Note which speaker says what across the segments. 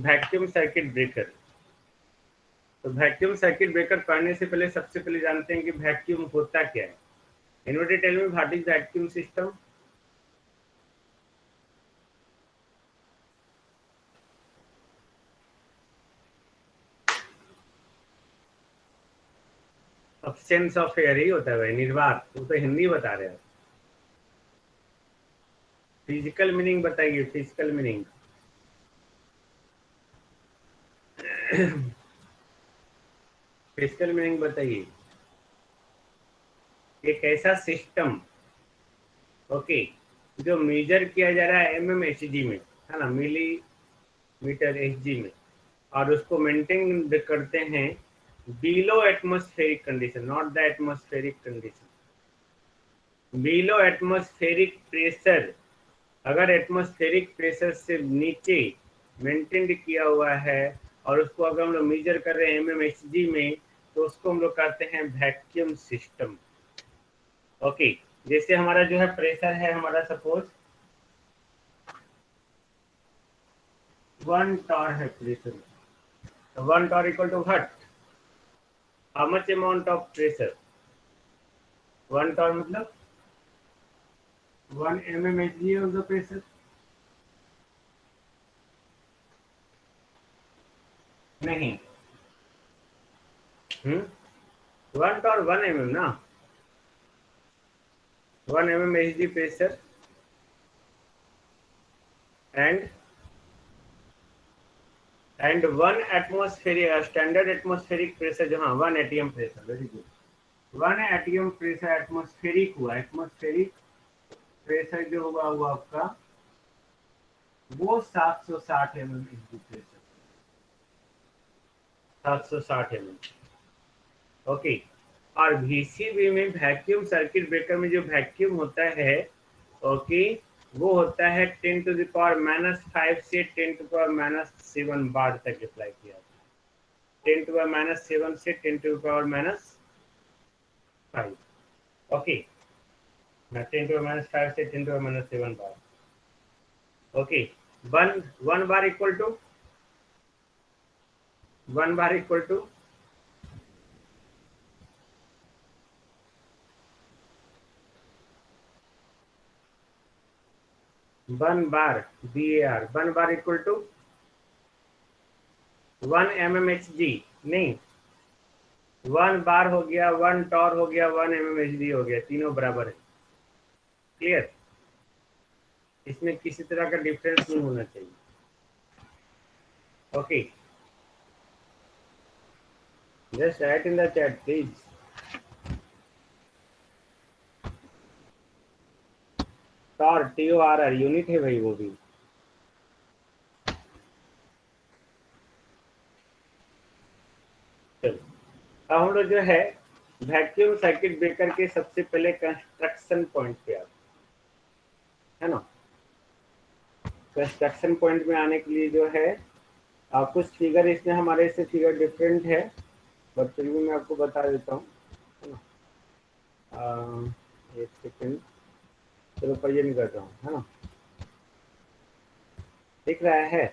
Speaker 1: Vacuum circuit breaker. तो vacuum circuit breaker पढ़ने से पहले सबसे पहले जानते हैं कि वैक्यूम होता क्या है। Anybody tell me what is vacuum system? Absence of air ही होता है भाई, निर्वात। वो तो हिंदी बता रहे हैं। फिजिकल मीनिंग बताइए, फिजिकल मीनिंग। फिजिकल मीनिंग बताइए। एक ऐसा सिस्टम, ओके, जो मेजर किया जा रहा है mmHg में, है ना, मिलीमीटर Hg में, और उसको मेंटेन करते हैं below atmospheric condition, not the atmospheric condition, below atmospheric pressure. अगर एटमॉस्फेरिक प्रेशर से नीचे मेंटेन किया हुआ है और उसको अगर हम लोग मेजर कर रहे हैं mmHg में, तो उसको हम लोग कहते हैं वैक्यूम सिस्टम। ओके, जैसे हमारा जो है प्रेशर है, हमारा सपोज 1 टॉर है प्रेशर, तो 1 torr equal to what? How much amount of pressure? 1 torr मतलब 1 mmHg ऑफ द प्रेशर। नहीं, 1 टॉर 1 mm ना, 1 mmHg pressure and 1 atmospheric standard atmospheric pressure, जो हाँ 1 atm pressure, very good, 1 atm pressure atmospheric हुआ। Atmospheric pressure जो होगा वो आपका वो 760 mmHg प्रेशर, 760 mm। ओके, और VCB में वैक्यूम सर्किट ब्रेकर में जो वैक्यूम होता है, ओके, वो होता है 10 to the power -5 से 10 to the power -7 बार तक अप्लाई किया जाता है। 10 to the power -7 से 10 to the power -5, okay, 10 to the power -5 से 10 to the power -7 bar. Okay, 1 bar equal to 1 bar equal to 1 bar BAR, 1 bar equal to 1 mmHg, नहीं, 1 बार हो गया, 1 Tor हो गया, 1 mmHg हो गया, तीनों बराबर है। क्लियर? इसमें किसी तरह का डिफरेंस नहीं होना चाहिए। Okay, just write in the chat please. Torr TORR unit है भाई, वो भी। चलो, अब हम लोग जो है वैक्यूम सर्किट ब्रेकर के सबसे पहले कंस्ट्रक्शन पॉइंट पे आते है ना। कंस्ट्रक्शन पॉइंट में आने के लिए जो है कुछ फिगर इसमें हमारे से फिगर डिफरेंट है, बट फिर भी मैं आपको बता देता हूँ, है ना। एक सेकेंड, चलो प्रेजेंट कर रहा हूँ, है ना। दिख रहा है?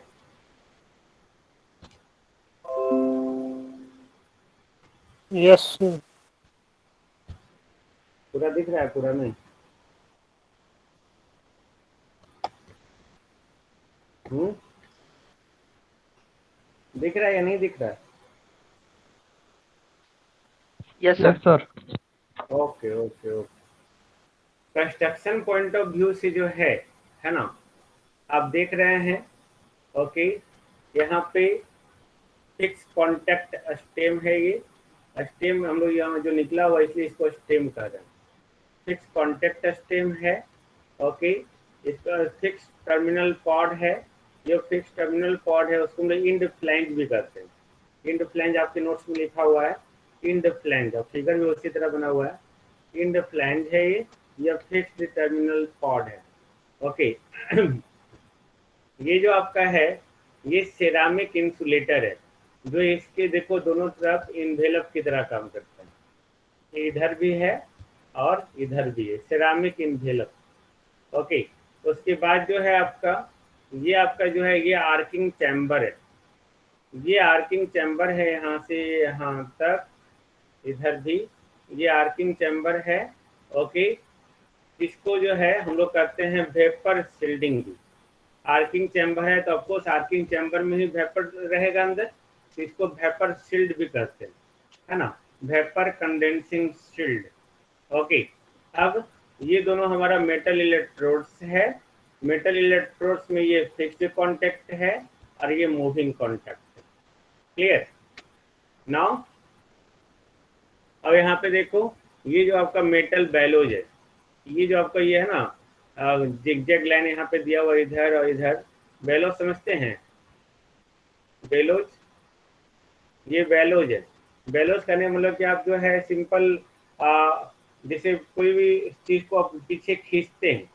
Speaker 2: Yes sir.
Speaker 1: पूरा दिख रहा है? पूरा नहीं? दिख रहा है या नहीं दिख रहा है?
Speaker 3: Yes sir.
Speaker 1: Okay okay okay. Construction point of view से जो है ना, आप देख रहे हैं, ओके, यहाँ पे फिक्स कॉन्टैक्ट स्टेम है। ये स्टेम हम लोग यहाँ जो निकला हुआ इसलिए इसको स्टेम कह रहे हैं। फिक्स कॉन्टैक्ट स्टेम है, ओके। इसका फिक्स टर्मिनल पॉड है। जो फिक्स टर्मिनल पॉड है उसको हम लोग इंड फ्लैंज भी करते हैं। इंड फ्लैंज आपके नोट्स में लिखा हुआ है, इंड फ्लैंज, और फिगर भी उसी तरह बना हुआ है। इंड फ्लैंज है ये, या फिक्स्ड टर्मिनल पॉड है, ओके। ये जो आपका है ये सेरामिक इंसुलेटर है, जो इसके देखो दोनों तरफ इन्वेलप की तरह काम करता है। इधर भी है और इधर भी है, सेरामिक इन्वेलप, ओके। उसके बाद जो है आपका ये जो है ये आर्किंग चैम्बर है, ये आर्किंग चैम्बर है, यहाँ से यहाँ तक, इधर भी ये आर्किंग चैम्बर है। ओके, इसको जो है हम लोग करते हैं वेपर शील्डिंग भी। आर्किंग चैम्बर है तो ऑफकोर्स आर्किंग चैम्बर में ही वेपर रहेगा अंदर, तो इसको वेपर शील्ड भी कहते हैं, है ना, वेपर कंडेंसिंग शील्ड। ओके, अब ये दोनों हमारा मेटल इलेक्ट्रोड्स है। मेटल इलेक्ट्रोड्स में ये फिक्स्ड कांटेक्ट है और ये मूविंग कांटेक्ट है। Clear now? अब यहाँ पे देखो, ये जो आपका मेटल बेलोज है, ये जो आपका ये है ना जिगजैग लाइन यहाँ पे दिया हुआ इधर और इधर, बेलोज समझते हैं? बेलोज, ये बेलोज है। बेलोज करने मतलब कि आप जो है सिंपल जैसे कोई भी चीज को आप पीछे खींचते हैं,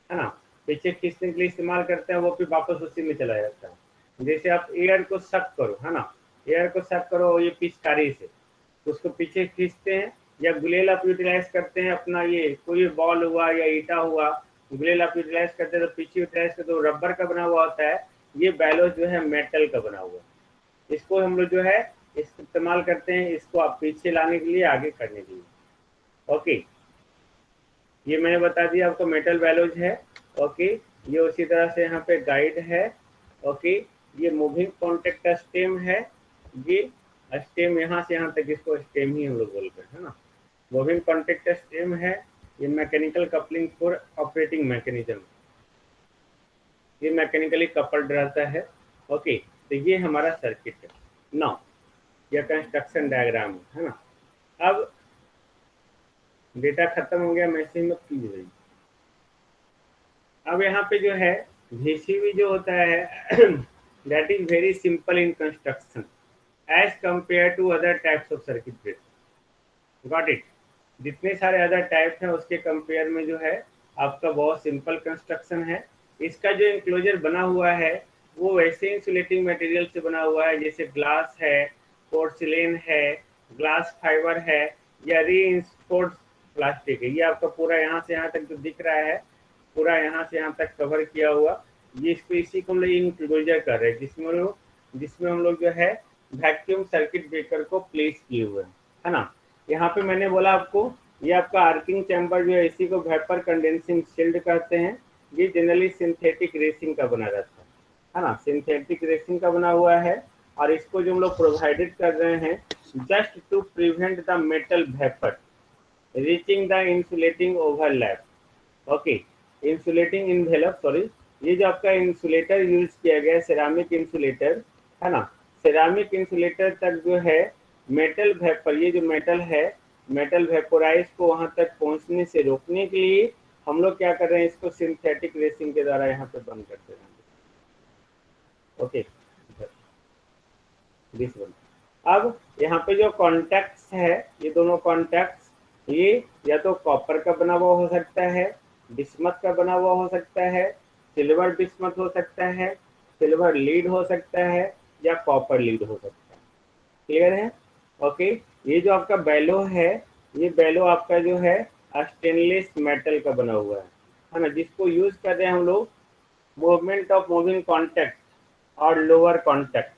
Speaker 1: है ना, पीछे खींचने के लिए इस्तेमाल करते हैं, वो फिर वापस उसी में चला जाता है। जैसे आप एयर को सक करो, है ना, एयर को सक करो ये पिचकारी से, तो उसको पीछे खींचते हैं, या गुलेल आप यूटिलाइज करते हैं अपना, ये कोई बॉल हुआ या ईटा हुआ, गुलेल आप यूटिलाइज करते हैं तो पीछे यूटिलाइज करते तो रबर का बना हुआ होता है। ये बैलोज जो है मेटल का बना हुआ है, इसको हम लोग जो है इस्तेमाल करते हैं, इसको आप पीछे लाने के लिए, आगे करने के लिए। ओके, ये मैंने बता दिया आपको मेटल बैलोज है। ओके, ये उसी तरह से यहाँ पे गाइड है। ओके, ये मूविंग कॉन्टेक्ट का स्टेम है, ये स्टेम यहाँ से यहाँ तक, इसको स्टेम ही हम लोग बोलते हैं, है ना। मूविंग कॉन्टेक्ट का स्टेम है, ये mechanical coupling for operating mechanism, ये मैकेनिकली कपल्ड रहता है। ओके, तो ये हमारा सर्किट है। नाउ यह कंस्ट्रक्शन डायग्राम है ना। अब डेटा खत्म हो गया, मैसेज मत कीजिए। अब यहाँ पे जो है VCV जो होता है that is very simple in construction as compare to other types of circuit breaker. Got it? जितने सारे अदर टाइप हैं उसके कंपेयर में जो है आपका बहुत सिंपल कंस्ट्रक्शन है। इसका जो इंक्लोजर बना हुआ है वो वैसे इंसुलेटिंग मटेरियल से बना हुआ है, जैसे ग्लास है, पोर्सिलेन है, ग्लास फाइबर है, या रीइंफोर्स्ड प्लास्टिक है। ये आपका पूरा यहाँ से यहाँ तक जो दिख रहा है, पूरा यहाँ से यहाँ तक कवर किया हुआ, ये इसको इसी को हम लोग इंक्लोजर कर रहे हैं, जिसमें हम लोग जो है वैक्यूम सर्किट ब्रेकर को प्लेस किए हुए हैं, है ना। यहाँ पे मैंने बोला आपको, ये आपका आर्किंग चैम्बर जो है इसी को वेपर कंडेंसिंग शील्ड कहते हैं। ये जनरली सिंथेटिक रेसिंग का बना रहता है ना, सिंथेटिक रेसिंग का बना हुआ है। और इसको जो हम लोग प्रोवाइडेड कर रहे हैं just to prevent the metal vapour reaching the insulating overlap. Okay, insulating envelope, sorry, ये जो आपका इंसुलेटर यूज किया गया है सेरामिक इंसुलेटर, है ना, सेरामिक इंसुलेटर तक जो है मेटल वेपर, ये जो मेटल है, मेटल वेपोराइज को वहां तक पहुंचने से रोकने के लिए हम लोग क्या कर रहे हैं, इसको सिंथेटिक रेसिंग के द्वारा यहाँ पे बंद करते हैं। Okay, this one. अब यहाँ पे जो कॉन्टैक्ट्स है, ये दोनों कॉन्टैक्ट्स, ये या तो कॉपर का बना हुआ हो सकता है, बिस्मथ का बना हुआ हो सकता है, सिल्वर बिस्मथ हो सकता है, सिल्वर लीड हो सकता है, या कॉपर लीड हो सकता है। क्लियर है? ओके, ये जो आपका बैलो है, ये बैलो आपका जो है स्टेनलेस मेटल का बना हुआ है ना, जिसको यूज कर रहे हैं हम लोग मूवमेंट ऑफ मूविंग कॉन्टैक्ट और लोअर कॉन्टैक्ट।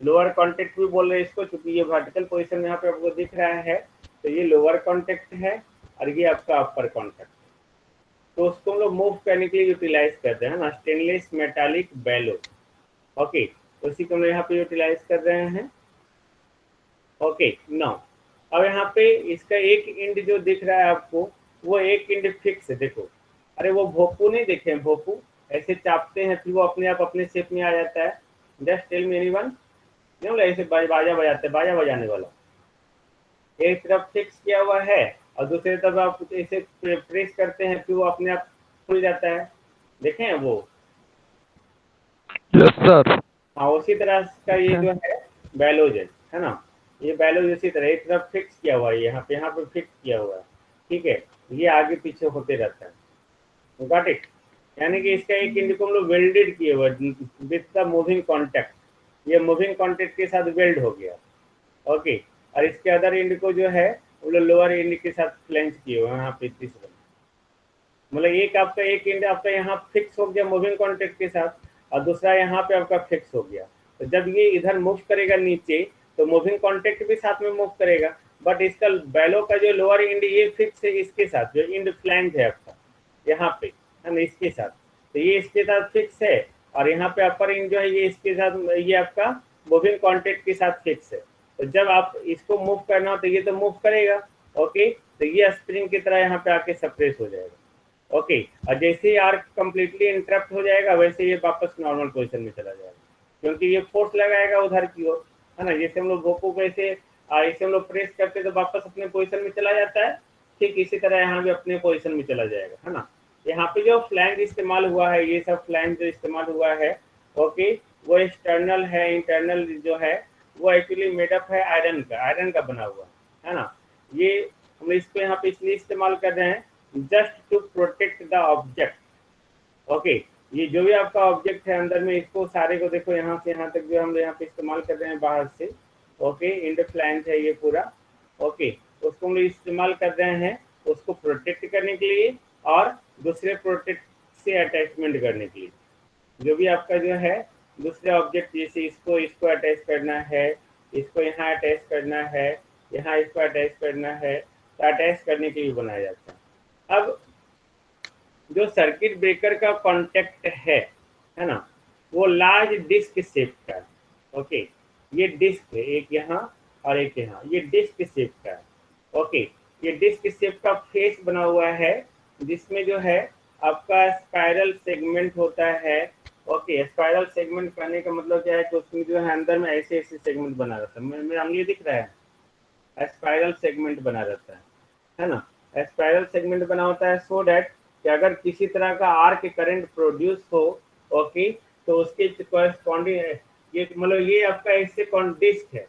Speaker 1: लोअर कॉन्टैक्ट भी बोल रहे हैं इसको, क्योंकि ये वर्टिकल पोजीशन में यहाँ पे आपको दिख रहा है, तो ये लोअर कॉन्टैक्ट है और ये आपका अपर कॉन्टैक्ट है। तो उसको हम लोग मूव करने के लिए यूटिलाइज करते हैं ना, स्टेनलेस मेटालिक बैलो। ओके, तो उसी को हम यहाँ पे यूटिलाइज कर रहे हैं। ओके, नाउ अब यहाँ पे इसका एक इंड जो दिख रहा है आपको, वो एक इंड फिक्स है। देखो, अरे वो भोपू नहीं देखे, भोपू ऐसे चापते हैं फिर वो अपने आप अपने शेप में आ जाता है। जस्ट टेल मी एनीवन, नहीं बोला ऐसे बाजा बजाते, बाजा बजाने वाला, एक तरफ फिक्स किया हुआ है और दूसरी तरफ आप ऐसे प्रेस करते हैं फिर वो अपने आप खुल जाता है, देखें हैं वो?
Speaker 3: Yes sir.
Speaker 1: हाँ, उसी तरह का ये जो है बैलोज है ना, ये बैलोज इसी तरह एक तरफ फिक्स किया हुआ है, यहाँ पे फिक्स किया हुआ है, ठीक है, ये आगे पीछे होते रहता है। Got it? यानी कि इसका एक इंड को हम लोग वेल्डेड किए हुआ विद द मूविंग कॉन्टैक्ट, ये मूविंग कॉन्टैक्ट के साथ वेल्ड हो गया। ओके, और इसके अदर इंड को जो है वो लोग लोअर इंड के साथ फ्लेंस किए हुए यहाँ पे तीसरा, मतलब एक इंड आपका यहाँ फिक्स हो गया मूविंग कॉन्टैक्ट के साथ और दूसरा यहाँ पे आपका फिक्स हो गया, तो जब ये इधर मूव करेगा नीचे तो मूविंग कॉन्टेक्ट भी साथ में मूव करेगा, बट इसका बेलो का जो लोअर एंड ये फिक्स है इसके साथ, जो एंड फ्लैंज है आपका यहाँ पे है ना इसके साथ, तो ये इसके साथ फिक्स है, और यहाँ पे अपर एंड जो है ये इसके साथ, ये आपका मूविंग कॉन्टेक्ट के साथ फिक्स है। तो जब आप इसको मूव करना हो तो ये तो मूव करेगा, ओके, तो ये स्प्रिंग की तरह यहाँ पे आके सप्रेस हो जाएगा, ओके, और जैसे ही आर्क कंप्लीटली इंटरप्ट हो जाएगा वैसे ये वापस नॉर्मल पोजीशन में चला जाएगा, क्योंकि ये फोर्स लगाएगा उधर की ओर, है ना, जैसे हम लोग भोपू पे ऐसे हम लोग प्रेस करते तो वापस अपने पोजीशन में चला जाता है, ठीक इसी तरह यहाँ भी अपने पोजीशन में चला जाएगा, है ना। यहाँ पे जो फ्लैंज इस्तेमाल हुआ है, ये सब फ्लैंज जो इस्तेमाल हुआ है, ओके, वो एक्सटर्नल है, इंटरनल जो है वो एक्चुअली मेडअप है आयरन का बना हुआ है ना। ये हम इसको यहाँ पे इसलिए इस्तेमाल कर रहे हैं just to protect the object, okay, ये जो भी आपका ऑब्जेक्ट है अंदर में, इसको सारे को देखो यहाँ से यहाँ तक जो हम यहाँ पे इस्तेमाल कर रहे हैं बाहर से, ओके, इंड फ्लैंज है ये पूरा, ओके, उसको हम इस्तेमाल कर रहे हैं उसको प्रोटेक्ट करने के लिए और दूसरे प्रोटेक्ट से अटैचमेंट करने के लिए। जो भी आपका जो है दूसरे ऑब्जेक्ट, जैसे इसको अटैच करना है, इसको यहाँ अटैच करना है, यहाँ इसको अटैच करना है, तो अटैच करने के लिए बनाया जाता है। अब जो सर्किट ब्रेकर का कॉन्टेक्ट है ना, वो लार्ज डिस्क शेप का है, ओके, ये डिस्क है एक यहाँ और एक यहाँ, ये डिस्क शेप का है, ओके, ये डिस्क शेप का फेस बना हुआ है जिसमें जो है आपका स्पाइरल सेगमेंट होता है, ओके, स्पाइरल सेगमेंट करने का मतलब क्या है कि उसमें जो है अंदर में ऐसे ऐसे सेगमेंट बना रहता है, मेरा अंगली दिख रहा है, स्पाइरल सेगमेंट बना रहता है ना, स्पाइरल सेगमेंट बना होता है सो दैट कि अगर किसी तरह का आर्क करंट प्रोड्यूस हो, ओके, तो उसके कॉरेस्पॉन्डिंग ये मतलब ये आपका ऐसे डिस्क है,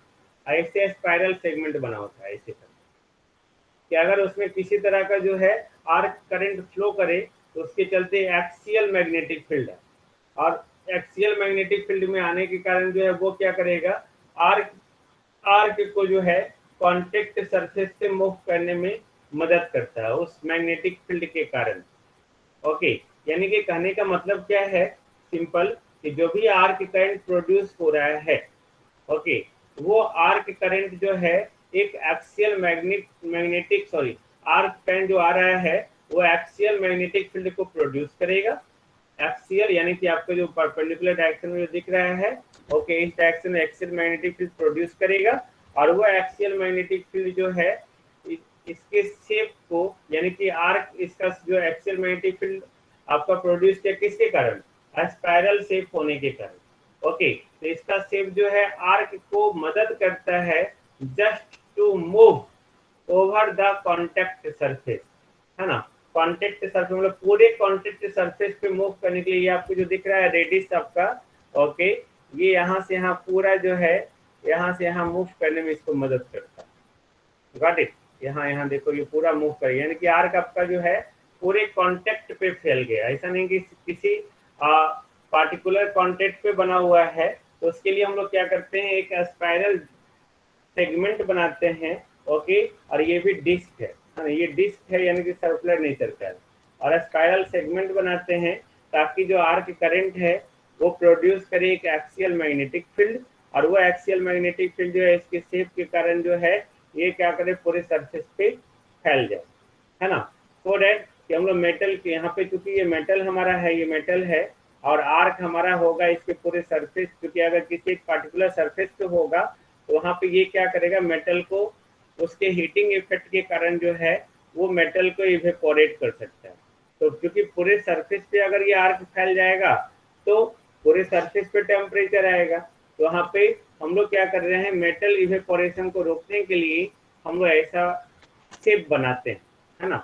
Speaker 1: ऐसे स्पाइरल सेगमेंट बना होता है ऐसे तरह कि अगर उसमें किसी तरह का जो है आर्क करंट फ्लो करे तो उसके चलते एक्सियल मैग्नेटिक फील्ड है, और एक्सियल मैग्नेटिक फील्ड में आने के कारण जो है वो क्या करेगा, आर्क को जो है कॉन्टेक्ट सरफेस से मूव करने में मदद करता है उस मैग्नेटिक फील्ड के कारण, ओके, यानी कि कहने का मतलब क्या है, सिंपल, कि जो भी आर्क करंट प्रोड्यूस हो रहा है, ओके, वो आर्क करंट जो है एक एक्सियल मैग्नेटिक आर्क करंट जो आ रहा है वो एक्सियल मैग्नेटिक फील्ड को प्रोड्यूस करेगा, एक्सियल यानी कि आपको जो परपेंडिकुलर डायरेक्शन में दिख रहा है, ओके, इस डायरेक्शन में एक्सियल मैग्नेटिक फील्ड प्रोड्यूस करेगा, और वो एक्सियल मैग्नेटिक फील्ड जो है इसके शेप को, यानी कि आर्क, इसका जो एक्सियल मैग्नेटिक फील्ड आपका प्रोड्यूस किया किसके कारण, स्पाइरल शेप होने के कारण, ओके, तो इसका शेप जो है आर्क को मदद करता है just to move over the contact surface, है ना, कॉन्टेक्ट सरफेस मतलब पूरे कॉन्टेक्ट सरफेस पे मूव करने के लिए आपको जो दिख रहा है रेडियस आपका, ओके, ये यहाँ से यहाँ पूरा जो है यहाँ से यहाँ मूव करने में इसको मदद करता है, गॉट इट, यहाँ देखो ये पूरा मूव करेगा, यानी कि आर्क आपका जो है पूरे कॉन्टेक्ट पे फैल गया, ऐसा नहीं कि किसी पार्टिकुलर कॉन्टेक्ट पे बना हुआ है, तो उसके लिए हम लोग क्या करते हैं, एक स्पाइरल सेगमेंट बनाते हैं, ओके, और ये भी डिस्क है, ये डिस्क है यानी कि सर्कुलर नेचर का है, और स्पाइरल सेगमेंट बनाते हैं ताकि जो आर्क करंट है वो प्रोड्यूस करे एक एक्सियल मैग्नेटिक फील्ड, और वो एक्सियल मैग्नेटिक फील्ड जो है इसके शेप के कारण जो है ये क्या करे पूरे सरफेस पे फैल जाए, है ना, सो दैट कि हम लोग मेटल के यहाँ पे, चूंकि ये मेटल हमारा है, ये मेटल है और आर्क हमारा होगा इसके पूरे सरफेस, क्योंकि अगर किसी एक पार्टिकुलर सरफेस पे होगा तो वहाँ पे ये क्या करेगा, मेटल को उसके हीटिंग इफेक्ट के कारण जो है वो मेटल को इवेपोरेट कर सकता है, तो क्योंकि पूरे सरफेस पे अगर ये आर्क फैल जाएगा तो पूरे सरफेस पे टेम्परेचर आएगा, तो वहाँ पे हम लोग क्या कर रहे हैं, मेटल इवेपोरेशन को रोकने के लिए हम लोग ऐसा शेप बनाते हैं, है ना,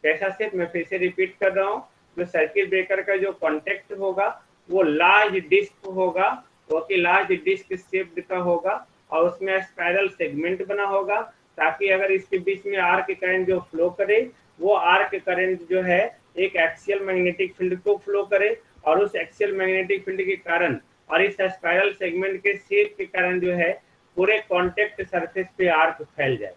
Speaker 1: कैसा शेप, मैं फिर से रिपीट कर रहा हूँ, जो सर्किट ब्रेकर का जो कॉन्टेक्ट होगा वो लार्ज डिस्क होगा, ओके, लार्ज डिस्क शेप का होगा, और उसमें स्पाइरल सेगमेंट बना होगा ताकि अगर इसके बीच में आर्क करंट जो फ्लो करे वो आर्क करंट जो है एक एक्सियल मैग्नेटिक फील्ड को फ्लो करे, और उस एक्सियल मैग्नेटिक फील्ड के कारण और इस स्पाइरल सेगमेंट के शेप के कारण जो है पूरे कॉन्टेक्ट सरफेस पे आर्क फैल जाए,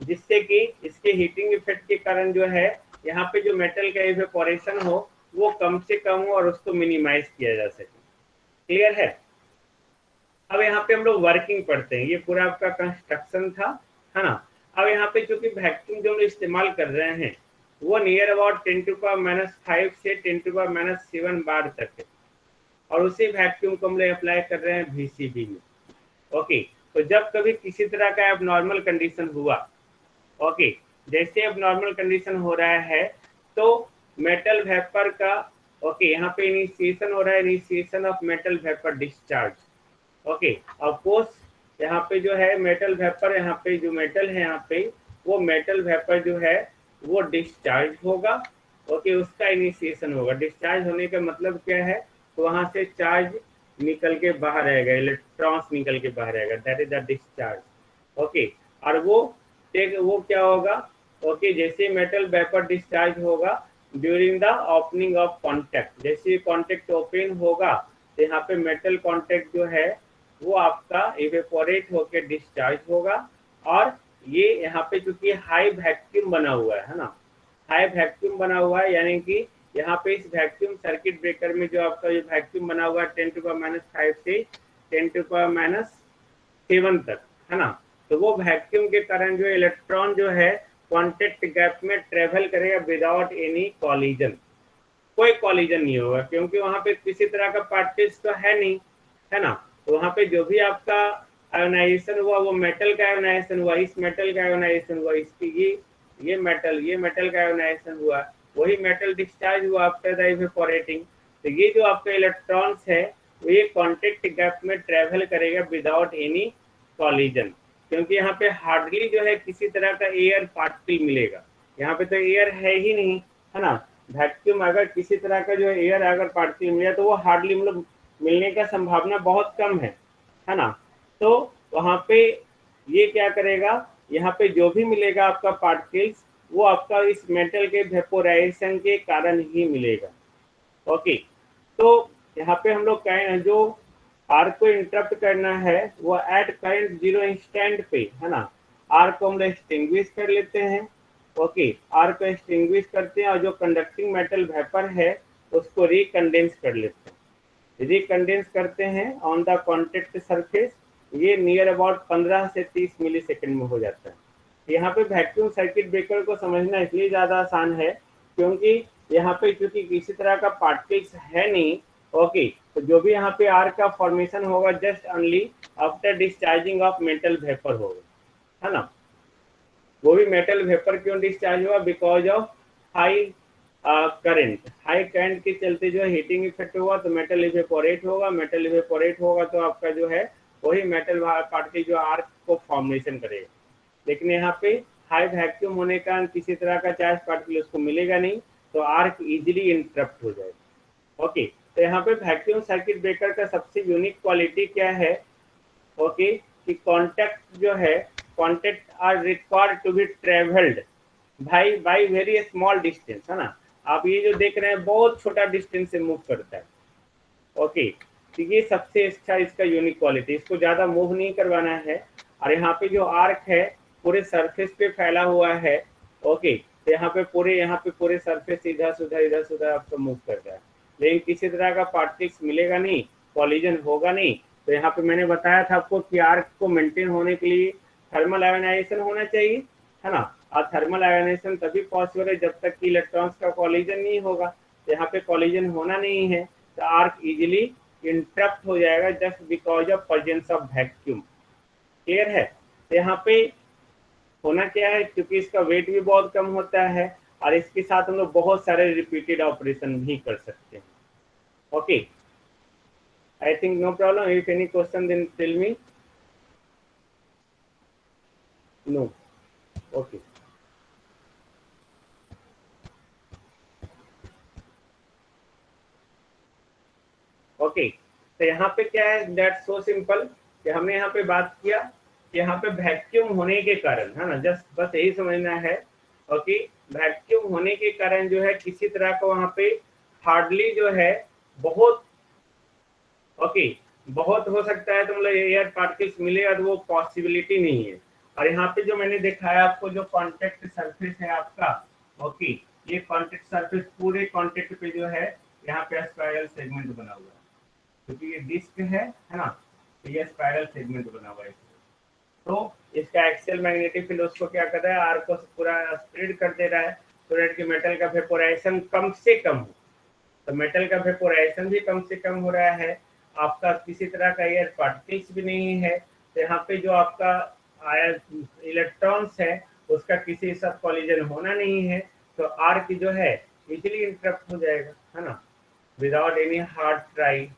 Speaker 1: जिससे कि इसके हीटिंग इफेक्ट के कारण जो है यहाँ पे जो मेटल का इवेपोरेशन हो वो कम से कम हो और उसको मिनिमाइज किया जा सके, क्लियर है। अब यहाँ पे हम लोग वर्किंग पढ़ते हैं, ये पूरा आपका कंस्ट्रक्शन था, है ना। अब यहाँ पे चूंकि वैक्यूम जो हम इस्तेमाल कर रहे हैं वो नियर अबाउट 10⁻⁵ से 10⁻⁷ बार तक है, और उसी वैक्यूम को हम लोग अप्लाई कर रहे हैं VCB में। ओके, तो जब कभी किसी तरह का एबनॉर्मल कंडीशन हुआ, ओके, जैसे एबनॉर्मल कंडीशन हो रहा है तो मेटल वेपर का, ओके, यहाँ पे इनिशिएशन हो रहा है, initiation of metal vapour discharge. Okay, of course यहाँ पे जो है मेटल वेपर, यहाँ पे जो मेटल है यहाँ पे वो मेटल वेपर जो है वो डिस्चार्ज होगा। ओके, उसका इनिशिएशन होगा। डिस्चार्ज होने का मतलब क्या है, तो वहां से चार्ज निकल के बाहर आएगा, इलेक्ट्रॉन्स निकल के बाहर आएगा, that is the discharge. Okay, और वो क्या होगा, ओके, जैसे मेटल वेपर डिस्चार्ज होगा during the opening of contact, जैसे कॉन्टेक्ट ओपन होगा तो यहाँ पे मेटल कॉन्टेक्ट जो है वो आपका इवेपोरेट होकर डिस्चार्ज होगा। और ये यहाँ पे चूंकि हाई वैक्यूम बना हुआ है ना, हाई वैक्यूम बना हुआ है, यानी कि यहाँ पे इस वैक्यूम सर्किट ब्रेकर में जो आपका ये वैक्यूम बना हुआ है 10⁻⁵ से 10⁻⁷ तक, है ना। तो वो वैक्यूम के कारण जो इलेक्ट्रॉन जो है कॉन्टेक्ट गैप में ट्रेवल करेगा विदाउट एनी कॉलिजन, कोई कॉलिजन नहीं होगा, क्योंकि वहां पे किसी तरह का पार्टिकल्स तो है नहीं, है ना। तो वहां पे जो भी आपका आयोनाइजेशन हुआ वो मेटल का आयोनाइजेशन हुआ, इस मेटल का आयोनाइजेशन हुआ, इसकी ये मेटल का आयोनाइजेशन हुआ, वही मेटल डिस्चार्ज हुआ आफ्टर द इवेपोरेटिंग। तो ये जो आपका इलेक्ट्रॉन्स है वो ये कॉन्टेक्ट गैप में ट्रेवल करेगा विदाउट एनी कॉलिजन, क्योंकि यहाँ पे हार्डली जो है किसी तरह का एयर पार्टिकल मिलेगा, यहाँ पे तो एयर है ही नहीं, है ना। वैक्यूम अगर किसी तरह का जो एयर अगर पार्टिकल मिला तो वो हार्डली मतलब मिलने का संभावना बहुत कम है ना। तो वहां पे ये क्या करेगा, यहाँ पे जो भी मिलेगा आपका पार्टिकल्स वो आपका इस मेटल के वेपोराइजेशन के कारण ही मिलेगा। ओके, तो यहाँ पे हम लोग कहें जो आर्क को इंटरप्ट करना है वो एट करंट 0 इंस्टेंट पे, है ना, आर्क को हम लोग एक्सटिंग्विश कर लेते हैं। ओके, आर्क को एक्सटिंग्विश करते हैं और जो कंडक्टिंग मेटल वेपर है उसको रिकंडेंस कर लेते हैं। रिकंडेंस करते हैं ऑन द कॉन्टेक्ट सरफेस, ये नियर अबाउट 15 से 30 मिलीसेकंड में हो जाता है। यहाँ पे वैक्यूम सर्किट ब्रेकर को समझना इसलिए ज़्यादा आसान है क्योंकि यहाँ पे क्योंकि किसी तरह का पार्टिकल्स है नहीं। ओके, तो जो भी यहाँ पे आर्क का फॉर्मेशन होगा just only after discharging of metal vapour होगा, है ना। वो भी मेटल वेपर क्यों डिस्चार्ज हुआ, because of high current, high current के चलते जो है हीटिंग इफेक्ट हुआ तो मेटल इवेपोरेट होगा, मेटल इवेपोरेट होगा तो आपका जो है वही मेटल पार्टिकल जो आर्क को फॉर्मेशन करेगा। लेकिन यहाँ पे हाई वैक्यूम होने के कारण किसी तरह का चार्ज पार्टिकल उसको मिलेगा नहीं, तो आर्क इजीली इंटरप्ट हो जाएगा। ओके, तो यहाँ पे वैक्यूम सर्किट ब्रेकर का सबसे यूनिक क्वालिटी क्या है, ओके, कि कॉन्टेक्ट जो है contact are required to be travelled by very small distance, है ना। आप ये जो देख रहे हैं बहुत छोटा डिस्टेंस से मूव करता है। ओके, तो ये सबसे अच्छा इसका यूनिक क्वालिटी, इसको ज्यादा मूव नहीं करवाना है। और यहाँ पे जो आर्क है पूरे सरफेस पे फैला हुआ है। ओके, तो यहाँ पे पूरे सरफेस इधर से उधर आपको मूव करता है, लेकिन किसी तरह का पार्टिकल्स मिलेगा नहीं, कॉलिजन होगा नहीं। तो यहाँ पे मैंने बताया था आपको कि आर्क को मेंटेन होने के लिए थर्मल आयोनाइजेशन होना चाहिए, है ना। और थर्मल आयोनाइजेशन तभी पॉसिबल है जब तक कि इलेक्ट्रॉन्स का कॉलिजन नहीं होगा। तो यहाँ पे कॉलिजन होना नहीं है तो आर्क इजिली इंटरप्ट हो जाएगा just because of presence of vacuum. Clear है। तो यहाँ पे होना क्या है, क्योंकि इसका वेट भी बहुत कम होता है और इसके साथ हम लोग बहुत सारे रिपीटेड ऑपरेशन भी कर सकते हैं। Okay, I think no problem. If any question then tell me. No, okay. Okay, तो यहाँ पे क्या है, दैट्स सो सिंपल कि हमने यहाँ पे बात किया कि यहाँ पे वैक्यूम होने के कारण, है ना, जस्ट बस यही समझना है। ओके, वैक्यूम होने के कारण जो है किसी तरह का वहाँ पे हार्डली जो है बहुत, ओके, बहुत हो सकता है तो मतलब एयर पार्टिकल्स मिलेगा तो वो पॉसिबिलिटी नहीं है। और यहाँ पे जो मैंने दिखाया आपको जो कॉन्टेक्ट सरफेस है आपका, ओके, ये कॉन्टेक्ट सरफेस पूरे कॉन्टेक्ट पे जो है यहाँ पे स्पाइरल सेगमेंट बना हुआ है, क्योंकि ये डिस्क है ना। ये स्पाइरल सेगमेंट बना हुआ है। तो इसका एक्सियल मैग्नेटिक फील्ड उसको क्या कर रहा है, आर को पूरा स्प्रेड कर दे रहा है सो दैट कि मेटल का वेपोराइजेशन कम से कम हो। तो मेटल का वेपोराइजेशन भी कम से कम हो रहा है, आपका किसी तरह का एयर पार्टिकल्स भी नहीं है। तो यहाँ पे जो आपका इलेक्ट्रॉन्स है उसका किसी के साथ कॉलिजन होना नहीं है, तो आर्क जो है इजीली इंटरप्ट हो जाएगा, है ना, without any hard try.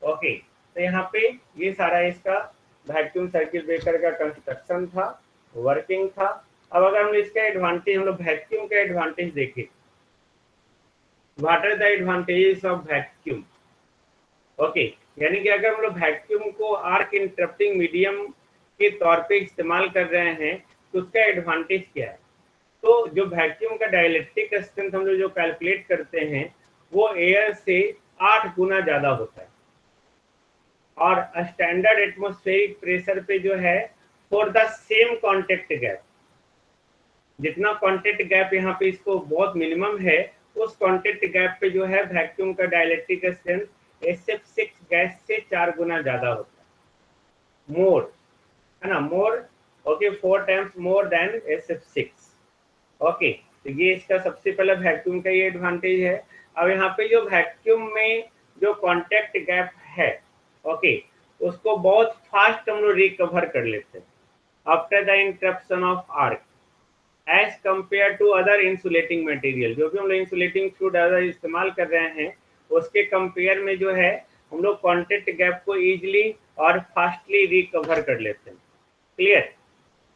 Speaker 1: Okay, तो यहाँ पे ये सारा इसका वैक्यूम सर्किट ब्रेकर का कंस्ट्रक्शन था, वर्किंग था। अब अगर हम इसका एडवांटेज, हम लोग वैक्यूम का एडवांटेज देखें, what are the advantages of vacuum. Okay, यानी कि अगर हम लोग वैक्यूम को आर्क इंटरप्टिंग मीडियम के तौर पे इस्तेमाल कर रहे हैं तो उसका एडवांटेज क्या है। तो जो वैक्यूम का डाइलेक्ट्रिक स्ट्रेंथ हम लोग जो कैलकुलेट करते हैं वो एयर से 8 गुना ज्यादा होता है, और स्टैंडर्ड एटमॉस्फेरिक प्रेशर पे जो है for the same contact gap, जितना कॉन्टेक्ट गैप यहाँ पे इसको बहुत मिनिमम है, उस कॉन्टेक्ट गैप पे जो है वैक्यूम का डाइलेक्ट्रिक स्ट्रेंथ SF6 गैस से 4 गुना ज्यादा होता है, मोर, है ना, more. Okay, 4 times more than SF6। Okay, तो ये इसका सबसे पहला वैक्यूम का ये एडवांटेज है। अब यहाँ पे जो वैक्यूम में जो कॉन्टेक्ट गैप है, ओके, उसको बहुत फास्ट हम लोग रिकवर कर लेते हैं after the interruption of arc as compare to other insulating material. जो भी हम लोग इंसुलेटिंग फ्लूइड अदर इस्तेमाल कर रहे हैं उसके कंपेयर में जो है हम लोग कॉन्टेक्ट गैप को इजीली और फास्टली रिकवर कर लेते हैं। क्लियर।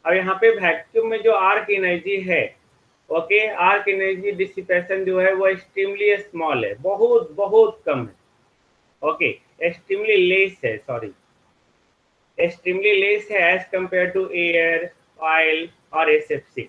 Speaker 1: अब यहाँ पे वैक्यूम में जो आर्क एनर्जी है, ओके, आर्क एनर्जी डिसिपेशन जो है वो एक्सट्रीमली स्मॉल है, बहुत बहुत कम है। ओके, एक्सट्रीमली लेस है, सॉरी, एक्सट्रीमली लेस है as compare to air, oil और SF6।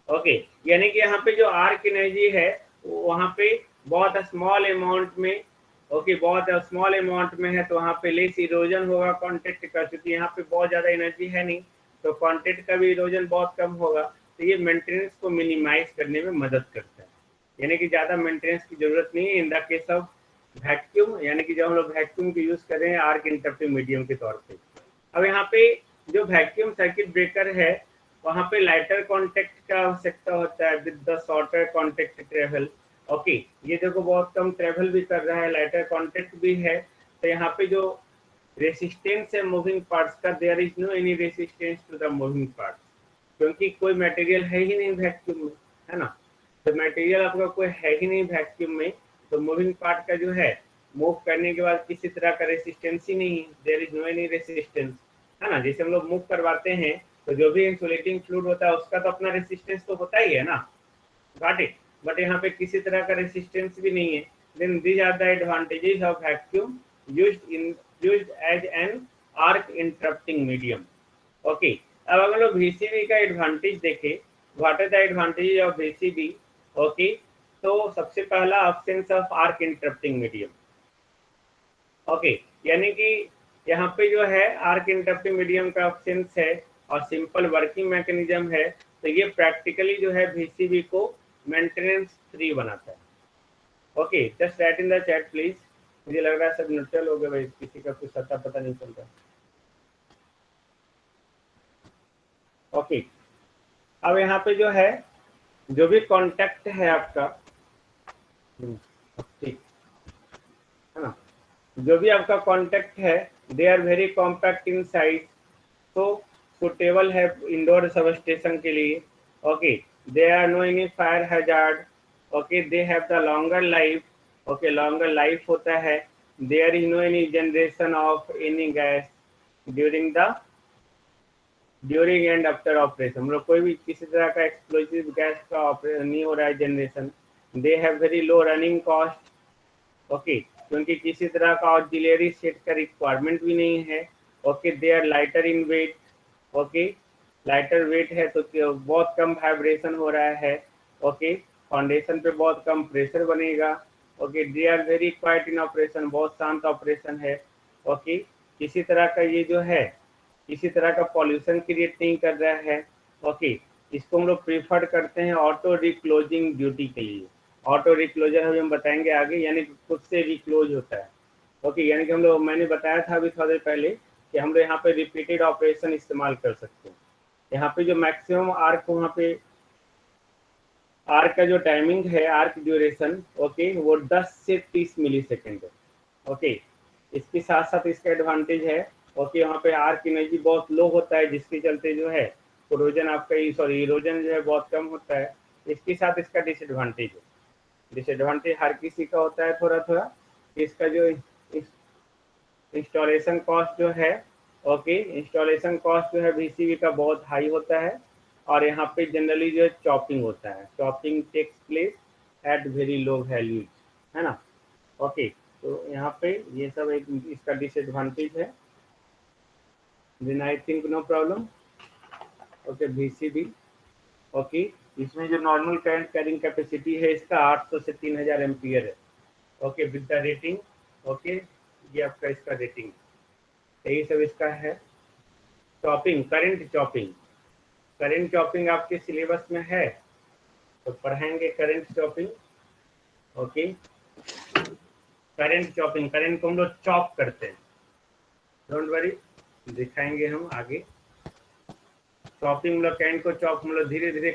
Speaker 1: ओके, यानी कि यहाँ पे जो आर्क एनर्जी है वहाँ पे बहुत स्मॉल अमाउंट में, ओके, बहुत स्मॉल अमाउंट में है, तो वहाँ पे लेस इरोजन होगा कॉन्टेक्ट का, क्योंकि यहाँ पे बहुत ज़्यादा एनर्जी है नहीं, तो कॉन्टेक्ट का भी इरोजन बहुत कम होगा। तो ये मेंटेनेंस को मिनिमाइज करने में मदद करता है, यानी कि ज़्यादा मेंटेनेंस की जरूरत नहीं है in the case of vacuum, यानी कि जब हम लोग वैक्यूम की यूज़ कर रहे हैं आर्क इंटरप्टिंग मीडियम के तौर पर। अब यहाँ पे जो वैक्यूम सर्किट ब्रेकर है वहाँ पे लाइटर कॉन्टेक्ट का आवश्यकता होता है with the shorter contact travel. Okay, ये देखो बहुत कम ट्रेवल भी कर रहा है, लाइटर कॉन्टेक्ट भी है, तो यहाँ पे जो रेसिस्टेंस है मूविंग पार्ट्स का, there is no any resistance to the moving parts, क्योंकि कोई मटेरियल है ही नहीं वैक्यूम में, है ना, तो मटेरियल आपका कोई है ही नहीं वैक्यूम में, तो मूविंग पार्ट का जो है मूव करने के बाद किसी तरह का रेसिस्टेंस ही नहीं है, there is no any resistance, है ना। जैसे हम लोग मूव करवाते हैं तो जो भी इंसुलेटिंग फ्लूइड होता है उसका तो अपना रेसिस्टेंस तो होता ही है ना, गॉट इट, बट यहाँ पे किसी तरह का रेसिस्टेंस भी नहीं है। Then these are the advantages of vacuum used as an arc interrupting medium. Okay, अब अगर लोग VCB का एडवांटेज देखें, what are the advantages of VCB। Okay, तो सबसे पहला absence of arc interrupting medium. Okay, यानी कि यहाँ पे जो है आर्क इंटरप्टिंग मीडियम का एब्सेंस है और सिंपल वर्किंग मैकेनिज्म है, तो ये प्रैक्टिकली जो है VCB को मेंटेनेंस फ्री बनाता है। Okay, just write in the chat please, मुझे लग रहा है सब न्यूट्रल हो गए भाई, किसी का कुछ अता पता नहीं चल रहा। ओके, अब यहाँ पे जो है जो भी कॉन्टेक्ट है आपका, ठीक है ना, जो भी आपका कॉन्टेक्ट है they are very compact in size, तो सुटेबल है इंडोर सब स्टेशन के लिए। Okay, they are no any fire hazard. Okay, they have the longer life. Okay, longer life होता है। There is no any generation of any gas during and after operation, हम लोग कोई भी किसी तरह का एक्सप्लोसिव गैस का ऑपरेशन नहीं हो रहा है generation. They have very low running cost. Okay, क्योंकि किसी तरह का ऑक्सिलरी सेट का रिक्वायरमेंट भी नहीं है। Okay, they are lighter in weight. Okay, lighter weight है तो बहुत कम वाइब्रेशन हो रहा है। ओके, फाउंडेशन पे बहुत कम प्रेशर बनेगा। Okay, they are very quiet in operation, बहुत शांत ऑपरेशन है। ओके, किसी तरह का ये जो है किसी तरह का पॉल्यूशन क्रिएट नहीं कर रहा है। ओके, इसको हम लोग प्रीफर करते हैं ऑटो रिक्लोजिंग ड्यूटी के लिए। ऑटो रिक्लोजर अभी हम बताएंगे आगे, यानी कि खुद से रिक्लोज होता है। ओके, यानी कि हम लोग, मैंने बताया था अभी थोड़ा देर पहले कि हम लोग यहाँ पे रिपीटेड ऑपरेशन इस्तेमाल कर सकते हैं। यहाँ पे जो मैक्सिमम आर्क, वहाँ पे आर्क का जो टाइमिंग है, आर्क ड्यूरेशन, ओके, वो 10 से 30 मिली सेकेंड है। ओके, इसके साथ साथ इसका एडवांटेज है, ओके, वहाँ पे आर्क एनर्जी बहुत लो होता है, जिसके चलते जो है कोरोजन आपका, सॉरी, इरोजन जो है बहुत कम होता है। इसके साथ इसका डिसएडवांटेज है, डिसएडवांटेज हर किसी का होता है थोड़ा थोड़ा। इसका जो इंस्टॉलेशन कॉस्ट जो है, ओके, इंस्टॉलेशन कॉस्ट जो है VCV का बहुत हाई होता है। और यहाँ पे जनरली जो है चॉपिंग होता है, chopping takes place at very low values, है ना। ओके, तो यहाँ पे ये सब एक इसका डिसएडवांटेज है। Then I think no problem. Okay, VCV, okay, इसमें जो नॉर्मल करंट कैरिंग कैपेसिटी है इसका 800 से 3000 एम्पियर है। Okay, with the rating, okay, ये आपका इसका रेटिंग, यही सब इसका है। Chopping, current chopping, current chopping आपके सिलेबस में है तो पढ़ाएंगे current chopping. Okay, current chopping, current को हम लोग चॉप करते हैं, डोंट वरी, दिखाएंगे हम आगे। चॉपिंग, हम लोग करंट को चॉप हम लोग धीरे धीरे